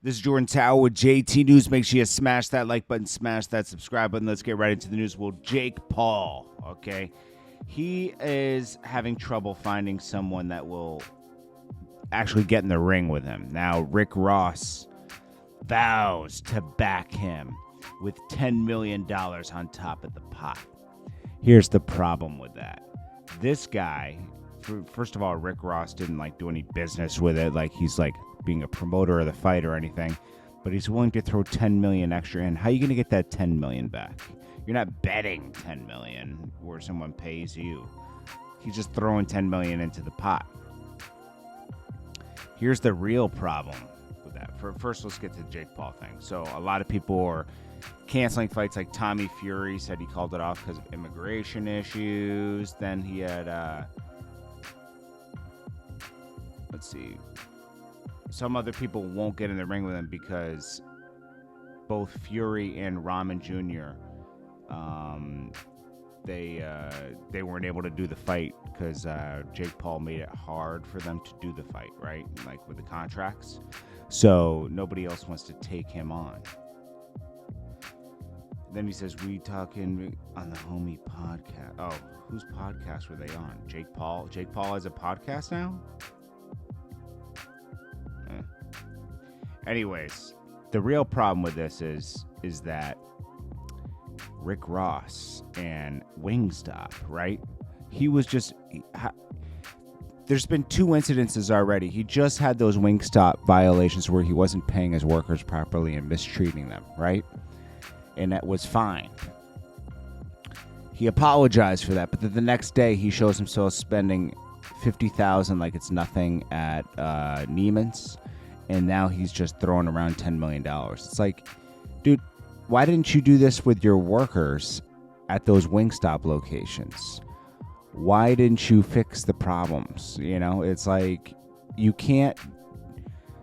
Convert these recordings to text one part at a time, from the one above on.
This is Jordan Tower with JT News. Make sure you smash that like button, smash that subscribe button. Let's get right into the news. Well, Jake Paul, okay? He is having trouble finding someone that will actually get in the ring with him. Now, Rick Ross vows to back him with $10 million on top of the pot. Here's the problem with that. This guy, first of all, Rick Ross didn't do any business with it. He's being a promoter of the fight or anything, but he's willing to throw $10 million extra in. How are you going to get that $10 million back? You're not betting $10 million where someone pays you. He's just throwing $10 million into the pot. Here's the real problem with that. First, let's get to the Jake Paul thing. So a lot of people are canceling fights. Like Tommy Fury said he called it off because of immigration issues. Then he had, let's see, some other people won't get in the ring with him because both Fury and Rahman Jr., they weren't able to do the fight because Jake Paul made it hard for them to do the fight, right? With the contracts. So nobody else wants to take him on. Then he says, we talking on the homie podcast. Oh, whose podcast were they on? Jake Paul? Jake Paul has a podcast now? Anyways, the real problem with this is that Rick Ross and Wingstop, right? There's been 2 incidences already. He just had those Wingstop violations where he wasn't paying his workers properly and mistreating them, right? And that was fine. He apologized for that, but then the next day he shows himself spending $50,000 like it's nothing at Neiman's, and now he's just throwing around $10 million. It's like, dude, why didn't you do this with your workers at those Wingstop locations? Why didn't you fix the problems? It's like you can't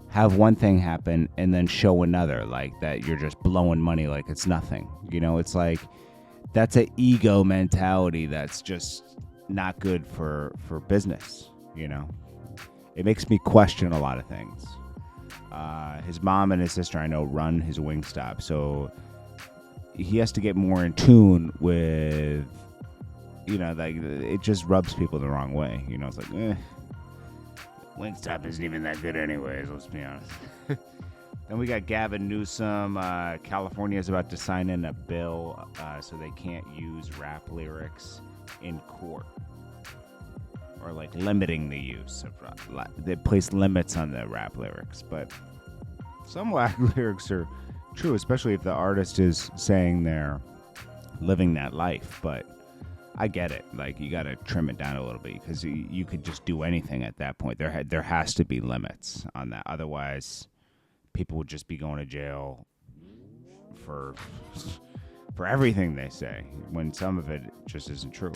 have one thing happen and then show another like that you're just blowing money like it's nothing. It's like that's an ego mentality that's just not good for business. It makes me question a lot of things. His mom and his sister, I know, run his Wingstop, so he has to get more in tune with, it just rubs people the wrong way. It's like, Wingstop isn't even that good anyways, let's be honest. Then we got Gavin Newsom. California is about to sign in a bill so they can't use rap lyrics in court. Or limiting the use of they place limits on the rap lyrics, but some rap lyrics are true, especially if the artist is saying they're living that life. But I get it, you got to trim it down a little bit because you could just do anything at that point. There has to be limits on that, otherwise people would just be going to jail for everything they say when some of it just isn't true.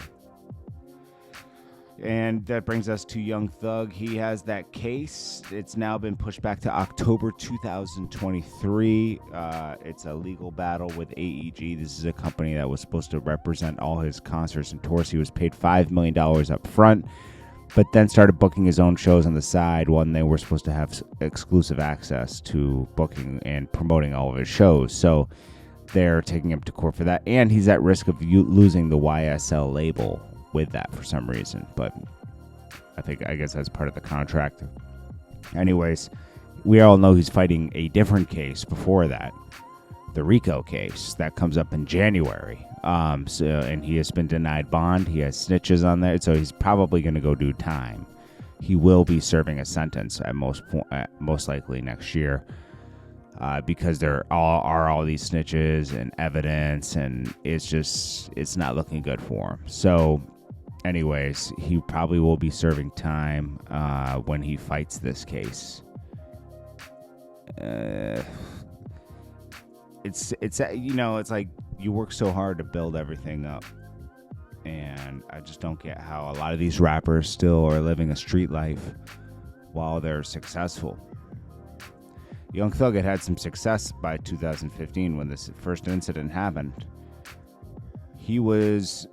And that brings us to Young Thug. He has that case. It's now been pushed back to October 2023. It's a legal battle with AEG. This is a company that was supposed to represent all his concerts and tours. He was paid $5 million up front, but then started booking his own shows on the side when they were supposed to have exclusive access to booking and promoting all of his shows. So they're taking him to court for that. And he's at risk of losing the YSL label with that for some reason, but I guess that's part of the contract. Anyways, we all know he's fighting a different case before that, the RICO case that comes up in January. And he has been denied bond. He has snitches on there, so he's probably going to go do time. He will be serving a sentence at most likely next year, because there are all these snitches and evidence, and it's not looking good for him. So anyways, he probably will be serving time when he fights this case. It's like you work so hard to build everything up, and I just don't get how a lot of these rappers still are living a street life while they're successful. Young Thug had some success by 2015 when this first incident happened. He was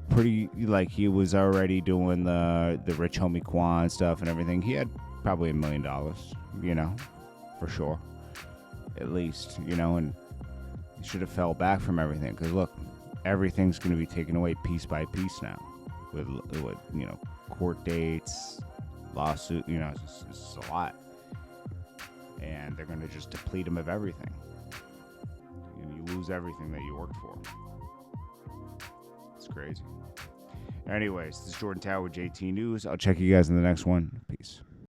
pretty, he was already doing the Rich Homie Quan stuff and everything. He had probably $1 million, for sure. at least, you know, and they should have fell back from everything. Because look, everything's going to be taken away piece by piece now, with you know, court dates, lawsuit. You know, it's a lot, and they're going to just deplete them of everything. You lose everything that you worked for. It's crazy. Anyways, this is Jordan Tower with JT News. I'll check you guys in the next one. Peace.